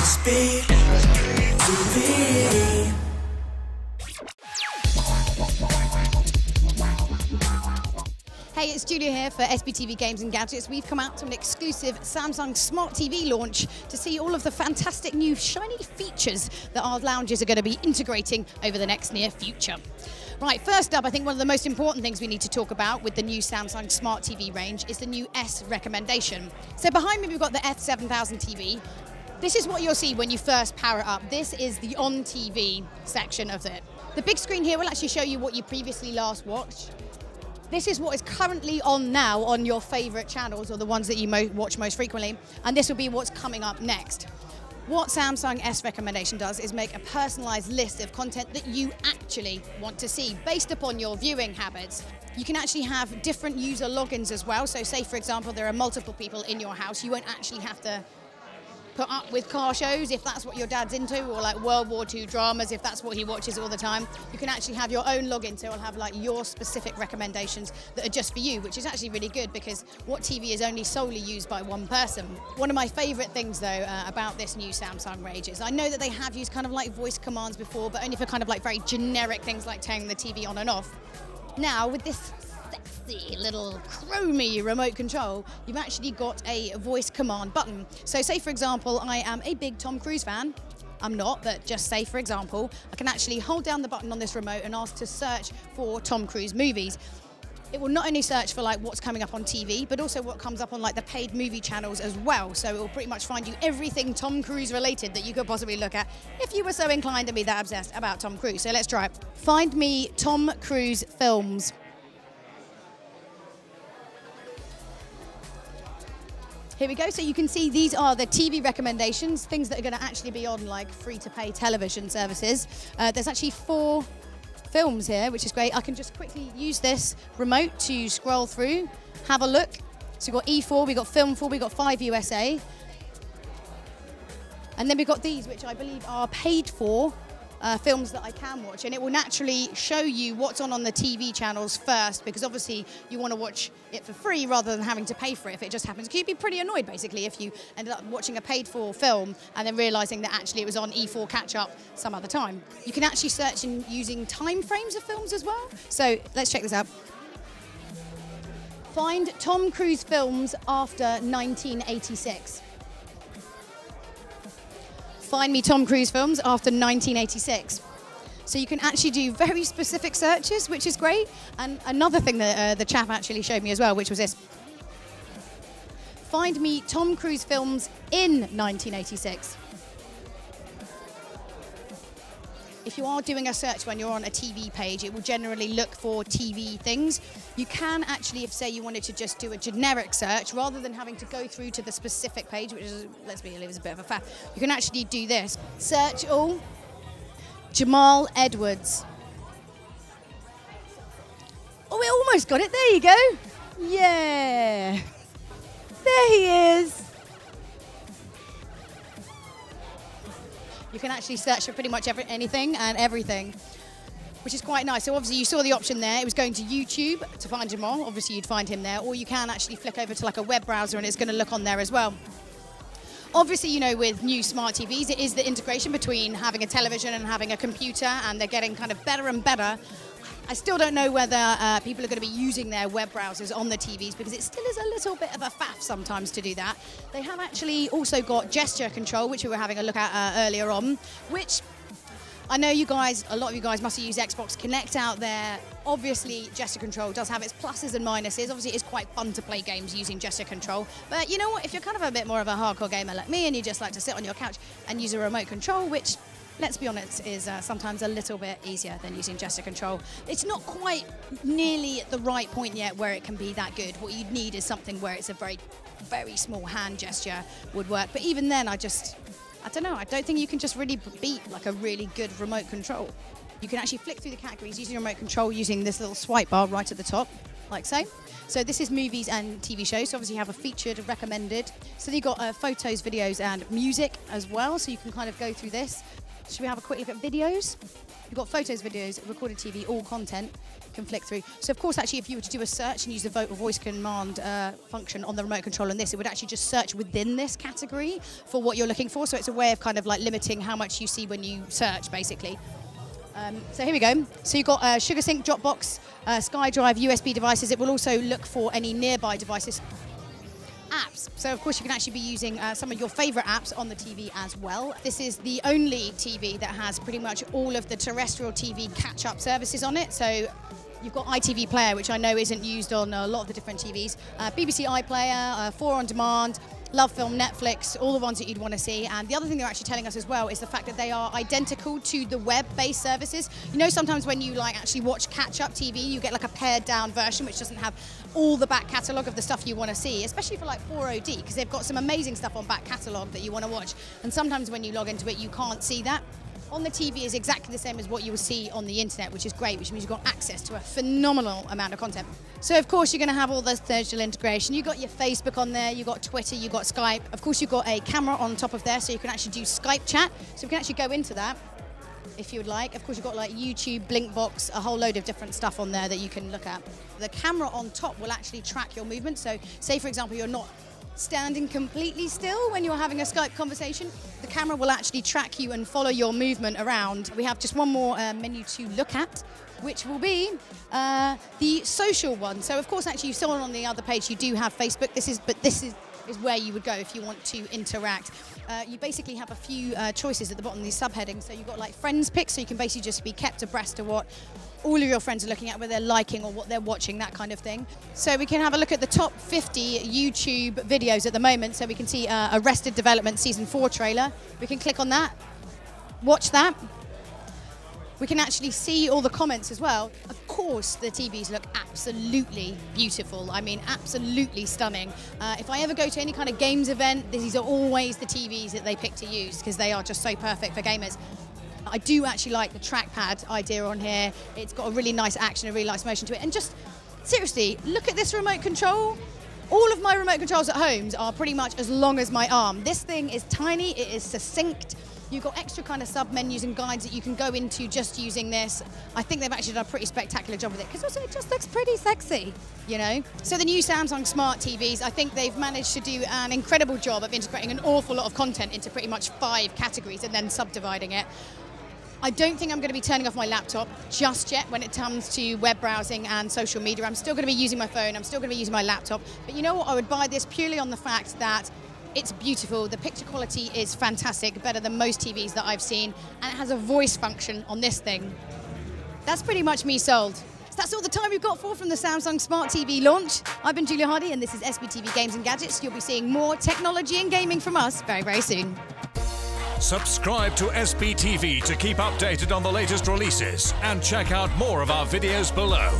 SBTV. Hey, it's Julia here for SBTV Games and Gadgets. We've come out to an exclusive Samsung Smart TV launch to see all of the fantastic new shiny features that our lounges are going to be integrating over the next near future. Right, first up, I think one of the most important things we need to talk about with the new Samsung Smart TV range is the new S-Recommendation. So behind me, we've got the F7000 TV. This is what you'll see when you first power it up. This is the on TV section of it. The big screen here will actually show you what you previously last watched. This is what is currently on now on your favorite channels or the ones that you watch most frequently. And this will be what's coming up next. What Samsung S-Recommendation does is make a personalized list of content that you actually want to see based upon your viewing habits. You can actually have different user logins as well. So say, for example, there are multiple people in your house. You won't actually have to put up with car shows if that's what your dad's into, or like World War II dramas if that's what he watches all the time. You can actually have your own login, so it'll have like your specific recommendations that are just for you, which is actually really good because what TV is only solely used by one person. One of my favorite things though about this new Samsung range is I know that they have used kind of like voice commands before, but only for kind of like very generic things like turning the TV on and off. Now with this sexy little chromy remote control, you've actually got a voice command button. So say for example, I am a big Tom Cruise fan. I'm not, but just say for example, I can actually hold down the button on this remote and ask to search for Tom Cruise movies. It will not only search for like what's coming up on TV, but also what comes up on like the paid movie channels as well. So it will pretty much find you everything Tom Cruise related that you could possibly look at if you were so inclined to be that obsessed about Tom Cruise. So let's try it. Find me Tom Cruise films. Here we go, so you can see these are the TV recommendations, things that are going to actually be on like free-to-pay television services. There's actually 4 films here, which is great. I can just quickly use this remote to scroll through, have a look. So we've got E4, we've got Film 4, we've got 5 USA. And then we've got these, which I believe are paid for films that I can watch, and it will naturally show you what's on the TV channels first, because obviously you want to watch it for free rather than having to pay for it if it just happens. You'd be pretty annoyed basically if you ended up watching a paid for film and then realizing that actually it was on E4 catch up some other time. You can actually search in using time frames of films as well. So let's check this out. Find Tom Cruise films after 1986. Find me Tom Cruise films after 1986. So you can actually do very specific searches, which is great. And another thing that the chap actually showed me as well, which was this. Find me Tom Cruise films in 1986. If you are doing a search when you're on a TV page, it will generally look for TV things. You can actually, if say you wanted to just do a generic search, rather than having to go through to the specific page, which is, let's be honest, is a bit of a faff, you can actually do this. Search all, Jamal Edwards. Oh, we almost got it, there you go. Yeah, there he is. You can actually search for pretty much anything and everything, which is quite nice. So obviously you saw the option there. It was going to YouTube to find Jamal. Obviously you'd find him there, or you can actually flick over to like a web browser and it's going to look on there as well. Obviously, you know, with new smart TVs, it is the integration between having a television and having a computer, and they're getting kind of better and better. I still don't know whether people are going to be using their web browsers on the TVs, because it still is a little bit of a faff sometimes to do that. They have actually also got gesture control, which we were having a look at earlier on, which I know you guys, a lot of you guys must have used Xbox Connect out there. Obviously, gesture control does have its pluses and minuses. Obviously, it's quite fun to play games using gesture control. But you know what? If you're kind of a bit more of a hardcore gamer like me and you just like to sit on your couch and use a remote control, which, let's be honest, is sometimes a little bit easier than using gesture control. It's not quite nearly at the right point yet where it can be that good. What you'd need is something where it's a very, very small hand gesture would work. But even then, I don't know, I don't think you can just really beat like a really good remote control. You can actually flick through the categories using remote control using this little swipe bar right at the top, like so. So this is movies and TV shows. So obviously you have a featured, recommended. So you've got photos, videos and music as well. So you can kind of go through this. Should we have a quick look at videos? You've got photos, videos, recorded TV, all content. can flick through. So of course, actually, if you were to do a search and use the voice command function on the remote control on this, it would actually just search within this category for what you're looking for. So it's a way of kind of like limiting how much you see when you search, basically. So here we go. So you've got SugarSync, Dropbox, SkyDrive, USB devices. It will also look for any nearby devices. Apps. So of course you can actually be using some of your favorite apps on the TV as well. This is the only TV that has pretty much all of the terrestrial TV catch-up services on it. So you've got ITV Player, which I know isn't used on a lot of the different TVs. BBC iPlayer, 4 on Demand, Love Film, Netflix, all the ones that you'd want to see. And the other thing they're actually telling us as well is the fact that they are identical to the web-based services. You know, sometimes when you like actually watch catch-up TV, you get like a pared-down version which doesn't have all the back catalogue of the stuff you want to see, especially for like 4OD, because they've got some amazing stuff on back catalogue that you want to watch. And sometimes when you log into it, you can't see that. On the TV is exactly the same as what you will see on the internet, which is great, which means you've got access to a phenomenal amount of content. So of course you're going to have all the social integration. You've got your Facebook on there, you've got Twitter, you've got Skype. Of course you've got a camera on top of there, so you can actually do Skype chat. So we can actually go into that if you would like. Of course you've got like YouTube, Blinkbox, a whole load of different stuff on there that you can look at. The camera on top will actually track your movement. So say for example you're not standing completely still when you're having a Skype conversation, the camera will actually track you and follow your movement around. We have just one more menu to look at, which will be the social one. So of course, actually, you saw on the other page, you do have Facebook. This is where you would go if you want to interact. You basically have a few choices at the bottom of these subheadings. So you've got like friends picks, so you can basically just be kept abreast of what all of your friends are looking at, whether they're liking or what they're watching, that kind of thing. So we can have a look at the top 50 YouTube videos at the moment. So we can see Arrested Development Season 4 trailer. We can click on that, watch that. We can actually see all the comments as well. Of course, the TVs look absolutely beautiful. I mean, absolutely stunning. If I ever go to any kind of games event, these are always the TVs that they pick to use because they are just so perfect for gamers. I do actually like the trackpad idea on here. It's got a really nice action, a really nice motion to it. And just, seriously, look at this remote control. All of my remote controls at home are pretty much as long as my arm. This thing is tiny, it is succinct. You've got extra kind of sub-menus and guides that you can go into just using this. I think they've actually done a pretty spectacular job with it, because also it just looks pretty sexy, you know? So the new Samsung Smart TVs, I think they've managed to do an incredible job of integrating an awful lot of content into pretty much 5 categories and then subdividing it. I don't think I'm going to be turning off my laptop just yet when it comes to web browsing and social media. I'm still going to be using my phone, I'm still going to be using my laptop. But you know what, I would buy this purely on the fact that it's beautiful, the picture quality is fantastic, better than most TVs that I've seen, and it has a voice function on this thing. That's pretty much me sold. So that's all the time we've got from the Samsung Smart TV launch. I've been Julia Hardy and this is SBTV Games and Gadgets. You'll be seeing more technology and gaming from us very, very soon. Subscribe to SBTV to keep updated on the latest releases and check out more of our videos below.